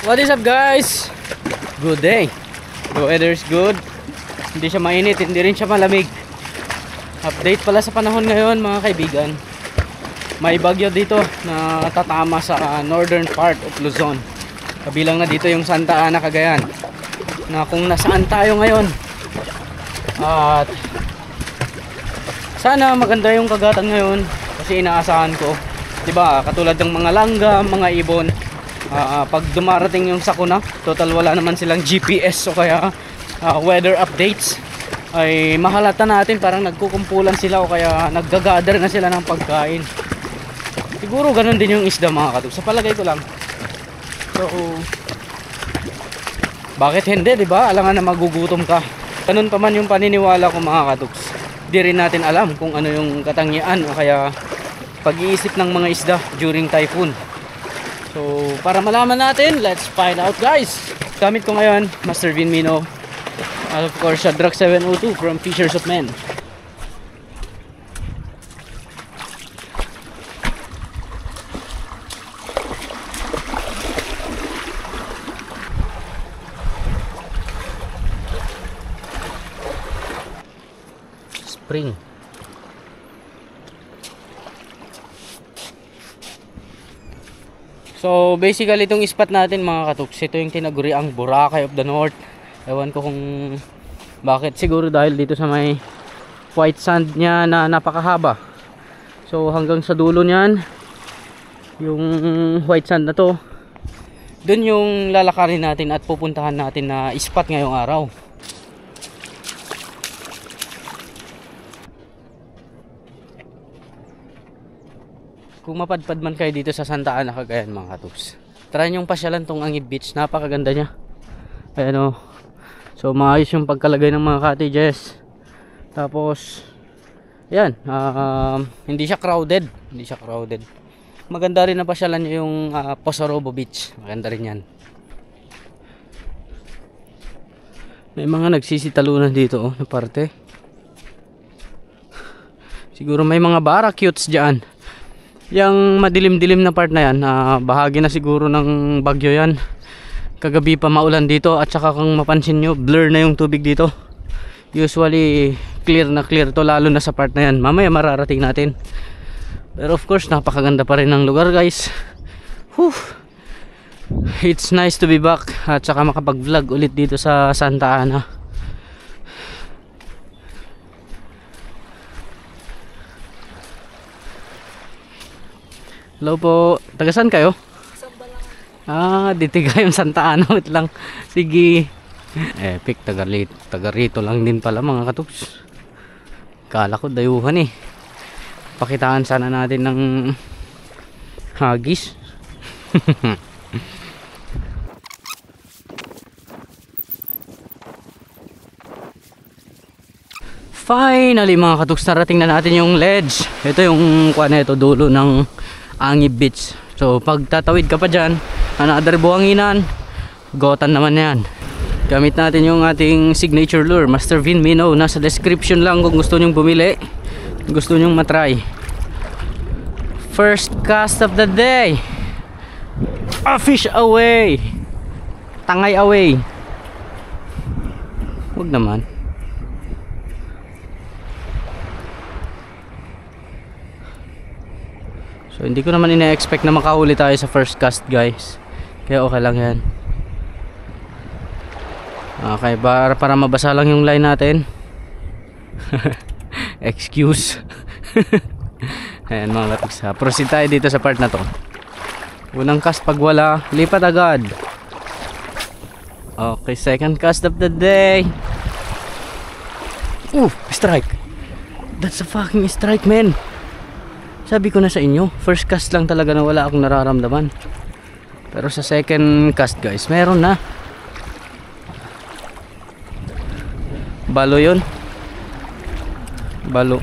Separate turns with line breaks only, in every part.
What is up guys? Good day. The weather is good. Hindi siya mainit, hindi rin siya malamig. Update pala sa panahon ngayon mga kaibigan. May bagyo dito na tatama sa northern part of Luzon. Kabilang na dito yung Santa Ana, Cagayan. Na kung nasaan tayo ngayon. At sana maganda yung kagatan ngayon kasi inaasahan ko. Diba, katulad ng mga langgam, mga ibon. Pag dumarating yung sakuna, total wala naman silang GPS o kaya weather updates, ay mahalata natin parang nagkukumpulan sila o kaya naggagather na sila ng pagkain. Siguro ganun din yung isda mga katuks, sa palagay ko lang. So bakit hindi, diba? Alangan na magugutom ka. Ganun pa man yung paniniwala ko mga katuks, di rin natin alam kung ano yung katangian o kaya pag-iisip ng mga isda during typhoon. So, para malaman natin, let's find out guys. Gamit ko ngayon, Master Vin Mino. Of course, Shadrach 702 from Fishers of Men. Spring. So basically itong spot natin mga katuks, ito yung tinaguriang Boracay of the North. Ewan ko kung bakit, siguro dahil dito sa may white sand niya na napakahaba. So hanggang sa dulo niyan, yung white sand na to, dun yung lalakarin natin at pupuntahan natin na spot ngayong araw. Kung mapadpad man kayo dito sa Santa Ana, Cagayan mga katuks, try nyong pasyalan tong Angib Beach, napakaganda niya. Ayan o. So maayos yung pagkalagay ng mga cottages. Tapos yan, hindi siya crowded. Maganda rin na pasyalan nyo yung Posorobo Beach, maganda rin yan. May mga nagsisitalunan dito na parte. Siguro may mga baracutes dyan. Yang madilim-dilim na part na yan, bahagi na siguro ng bagyo yan. Kagabi pa maulan dito at saka kung mapansin nyo, blur na yung tubig dito. Usually clear na clear to, lalo na sa part na yan. Mamaya mararating natin. Pero of course napakaganda pa rin ng lugar guys. Whew. It's nice to be back at saka makapag vlog ulit dito sa Santa Ana. Hello po, taga saan kayo? Dito kayong Santa Ana, wait lang. Sige. Epic, taga rito lang din pala mga katuks. Kala ko dayuhan eh. Pakitaan sana natin ng hagis. Finally mga katuks, narating na natin yung ledge. Ito yung kuwan, ito dulo ng Angib Beach. So pag tatawid ka pa dyan, another buhanginan, gotan naman yan. Gamit natin yung ating signature lure, Master Vin Mino. Nasa description lang kung gusto nyong bumili, gusto nyong matry. First cast of the day. A fish away. Tangay away. Huwag naman. So hindi ko naman ina-expect na makahuli tayo sa first cast guys. Kaya okay lang yan. Okay, para mabasa lang yung line natin. Excuse. Ayan mga katuks, proceed tayo dito sa part na to. Unang cast pag wala, lipat agad. Okay, second cast of the day. Strike. That's a fucking strike, man. Sabi ko na sa inyo, first cast lang talaga na wala akong nararamdaman. Pero sa second cast guys, meron na. Balo yun. Balo.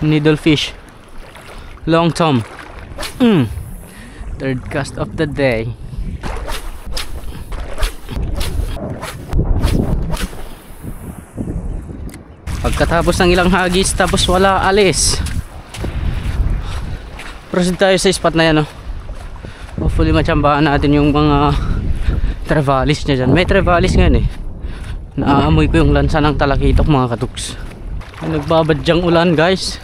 Needlefish. Long tom. Third cast of the day. Pagkatapos ng ilang hagis, tapos wala, alis. Proceed tayo sa spot na yan, oh. Of Hopefully matsambahan natin yung mga trevalis niya dyan. May trevalis ngayon eh. Naaamoy ko yung lansa ng talakitok mga katuks. Nagbabadyang ulan guys.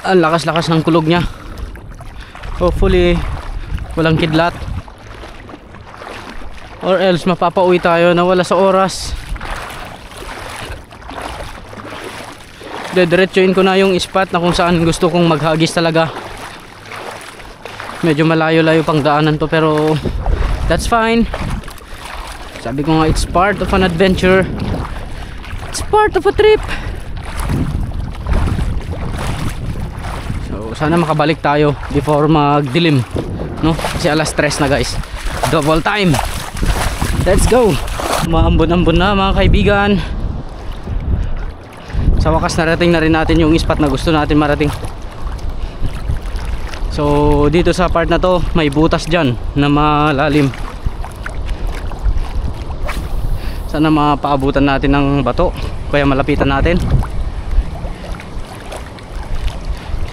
Ang lakas-lakas ng kulog niya. Hopefully walang kidlat, or else mapapauwi tayo na wala sa oras. Dediretsuin ko na yung spot na kung saan gusto kong maghagis talaga. Medyo malayo-layo pang daanan to, pero that's fine. Sabi ko nga, it's part of an adventure, it's part of a trip. So sana makabalik tayo before magdilim, no? Kasi alas 3 na guys, double time. Let's go. Maambon-ambon na mga kaibigan. Sa wakas narating na rin natin yung spot na gusto natin marating. So dito sa part na to may butas dyan na malalim. Sana mapaabutan natin ng bato, kaya malapitan natin.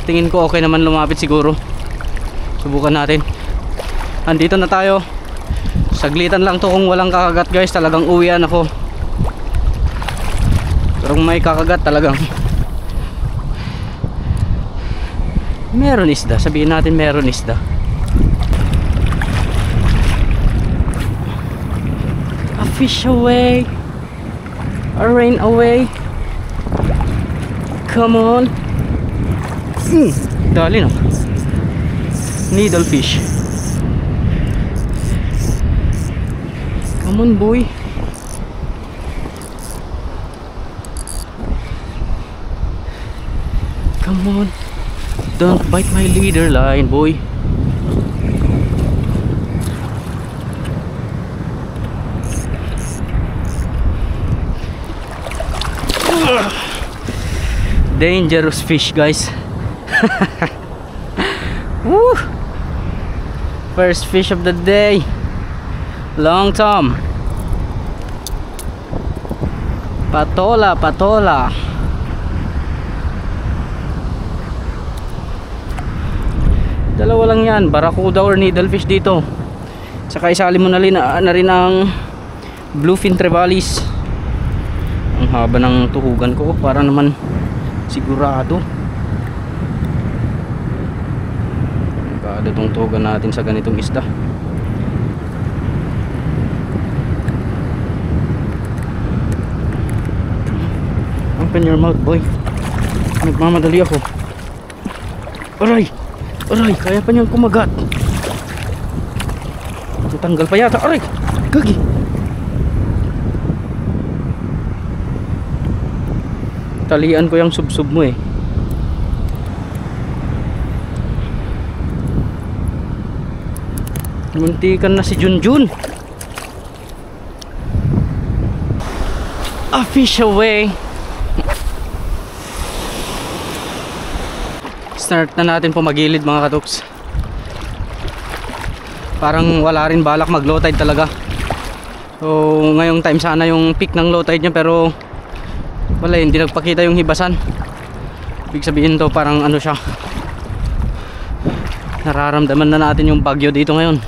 Tingin ko okay naman lumapit siguro. Subukan natin. Andito na tayo. Saglitan lang to kung walang kakagat guys. Talagang uwian ako. Pero kung may kakagat talagang meron isda. Sabihin natin meron isda. A fish away, a rain away. Come on. Dali no. Needlefish. Come on boy. Come on. Don't bite my leader line boy. Dangerous fish guys. Woo! First fish of the day. Long tom. Patola, patola. Dalawa lang yan, barracuda or needlefish dito. Saka isali mo na rin ang bluefin trevalis. Ang haba ng tuhugan ko para naman sigurado. Kada tong tuhugan natin sa ganitong isda. Open your mouth boy. Nagmamadali ako. Aray! Aray! Kaya pa niyang kumagat. Natanggal pa yata. Aray! Gagi! Talian ko yung sub-sub mo eh. Muntikan na si Junjun. A fish away. Start na natin pumagilid mga katuks. Parang wala rin balak mag low tide talaga. So ngayong time sana yung peak ng low tide niya, pero wala, hindi nagpakita yung hibasan. Ibig sabihin to parang ano siya, nararamdaman na natin yung bagyo dito ngayon.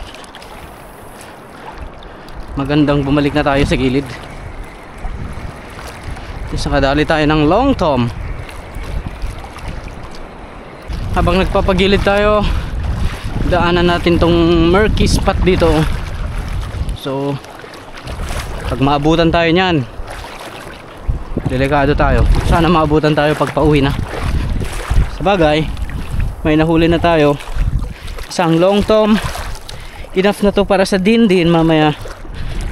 Magandang bumalik na tayo sa gilid. Tapos nakadali tayo ng long tom. Habang nagpapagilid tayo, daanan natin tong murky spot dito. So pag maabutan tayo nyan, delikado tayo. Sana maabutan tayo pag pauwi na. Sabagay, may nahuli na tayo. Isang long tom. Enough na to para sa din-din mamaya.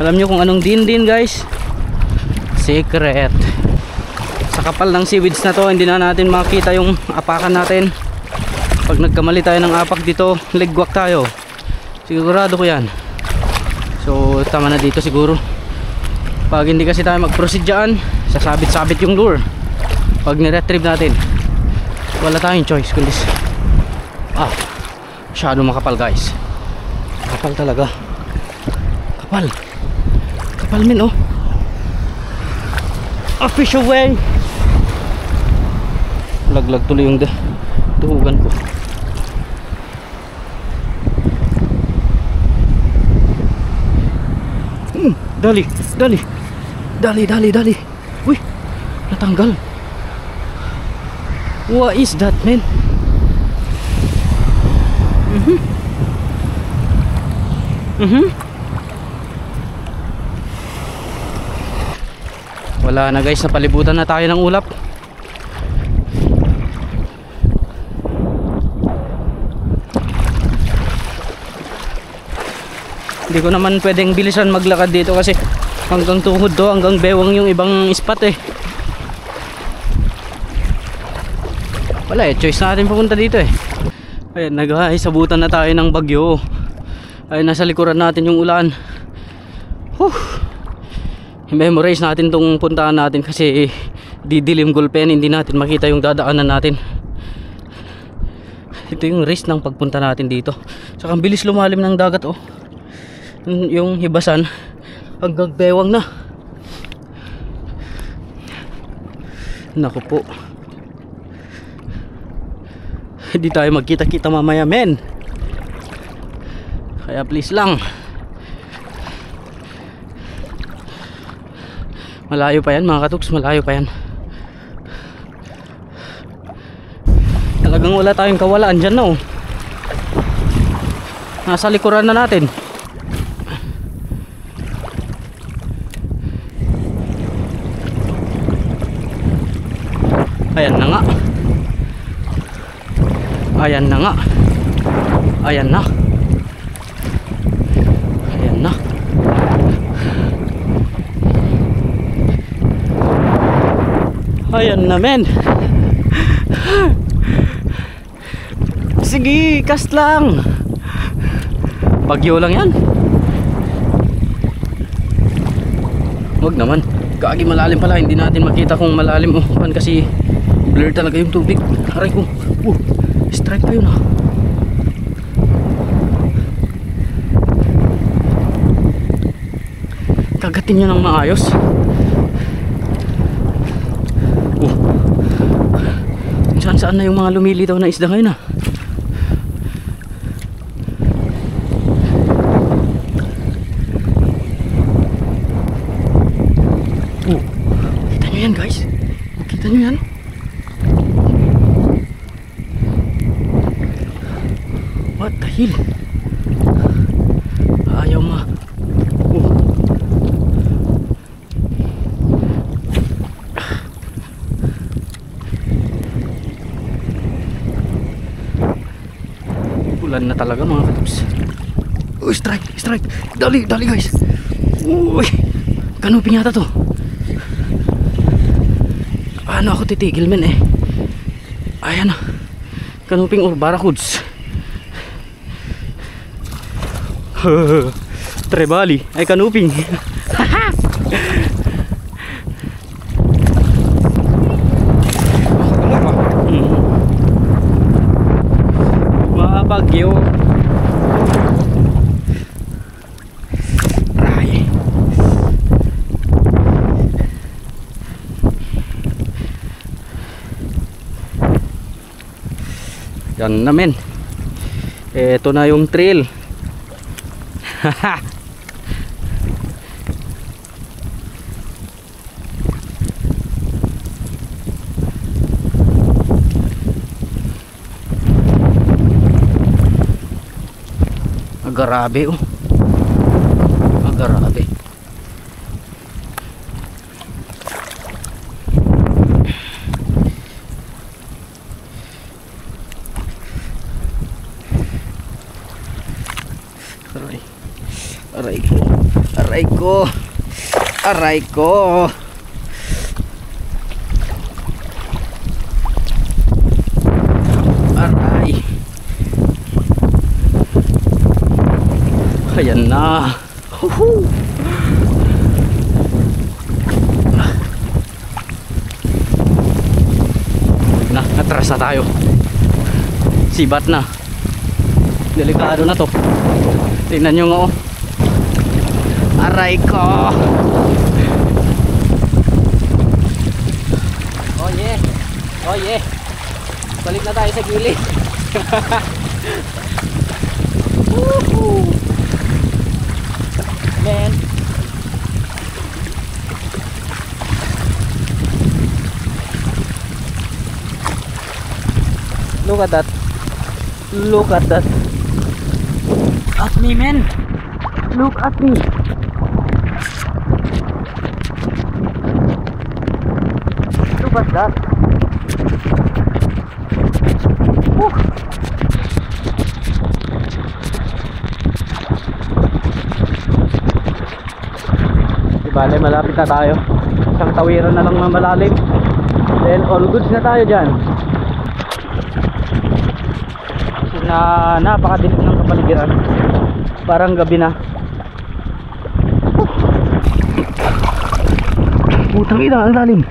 Alam nyo kung anong din-din guys? Secret. Sa kapal ng seaweeds na to, hindi na natin makita yung apakan natin. Pag nagkamali tayo ng apak dito, ligwak tayo. Sigurado ko yan. So tama na dito siguro. Pag hindi kasi tayo mag-proceed dyan, sasabit-sabit yung lure. Pag ni-retrieve natin, wala tayong choice kundi masyado makapal guys. Kapal talaga. Kapal. Kapal min oh. A fish away. Laglag tuloy yung tuhugan ko. Dali, dali. Dali, dali, dali. Uy, natanggal. What is that, man? Wala na guys, napalibutan na tayo ng ulap. Hindi ko naman pwedeng bilisan maglakad dito kasi hanggang tuhod to, hanggang bewang yung ibang spot eh. Wala eh, choice natin pupunta dito eh. Ayan na guys, sabutan na tayo ng bagyo. Ayun, nasa likuran natin yung ulan. I-memorize natin tong puntahan natin kasi didilim gulpen, hindi natin makita yung dadaanan natin. Ito yung risk ng pagpunta natin dito. Saka ang bilis lumalim ng dagat oh. Yung hibasan hanggang bewang na. Naku po, hindi tayo magkita-kita mamaya men. Kaya please lang, malayo pa yan mga katuks, malayo pa yan. Talagang wala tayong kawalaan dyan no. Nasa likuran na natin. Ayan na nga. Ayan na nga. Ayan na. Ayan na. Ayan na men. Sige, cast lang. Bagyo lang yan. Huwag naman. Kagi malalim pala. Hindi natin makita kung malalim oh. Kasi blur talaga yung tubig. Aray ko. Strike pa yun ah. Kagatin nyo ng maayos. Saan na yung mga lumilitaw na isda ngayon ah. Kita nyo yan guys. Kita nyo yan. What the hell? Ayaw ma. Ulan na talaga mga katups. Uy, strike, strike. Dali, dali guys. Uy, kanuping yata to. Paano ako titigil men eh. Ayan na. Kanuping or barracuds. Trebali ay kanuping. Bagyo. Aray. Yan na men. Ito na yung trail. Haha. Agarabe oh. Agarabe. Aray. Aray ko. Aray ko. Aray ko. Aray. Ayan na. Atras na tayo. Sibat na. Delikado na to. Tingnan nyo nga oh. Aray ko. Oh yeah. Oh yeah. Balik na tayo sa gilid. Woohoo. Man, Look at that. Look at that. At me, man. Look at me. Look at that. Woo. Bale, malapit na tayo. Isang tawiran na lang na malalim. Then all goods na tayo dyan. Na napakadilim ng kapaligiran. Parang gabi na. Putang ina, ang lalim.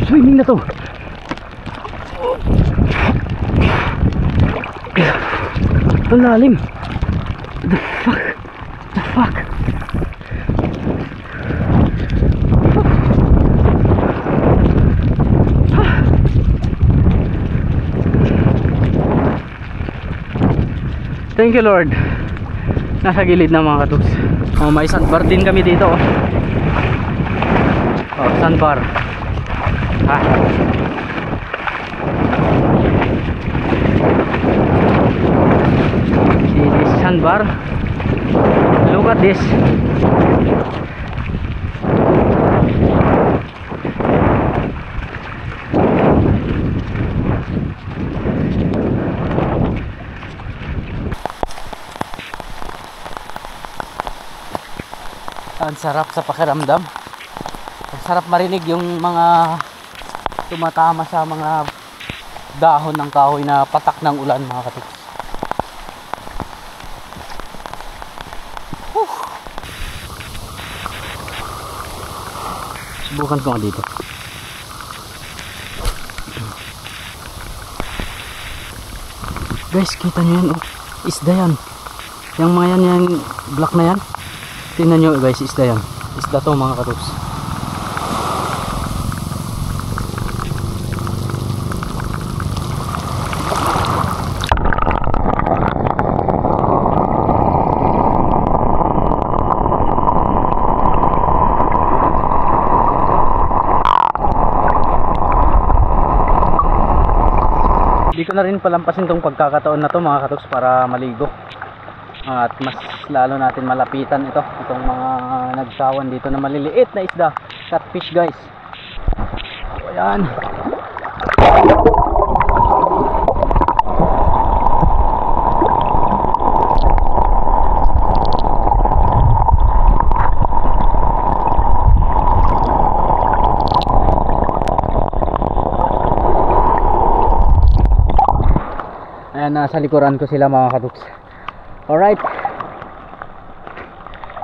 Swimming na to. Ang lalim. The fuck? The fuck? Thank you Lord. Nasa gilid na mga katuks. Oh, may sandbar din kami dito. Oh, sandbar. See this sandbar? Look at this. Ang sarap sa pakiramdam. Ang sarap marinig yung mga tumatama sa mga dahon ng kahoy na patak ng ulan mga katiks. Subukan ko nga dito. Guys, kita nyo yan, oh. Isda yan. Yung mga yan, yung black na yan. Tingnan nyo guys, isda yan. Isda to mga katuks. Hindi ko na rin palampasin tong pagkakataon na to mga katuks para maligo. At mas lalo natin malapitan itong mga nagsawan dito na maliliit na isda, catfish guys. So, ayan. Ayan, nasa likuran ko sila mga katuks. Alright,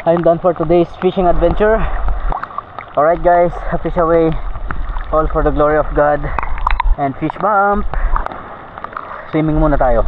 I'm done for today's fishing adventure. Alright guys, fish away, all for the glory of God. And fish bump. Swimming muna tayo.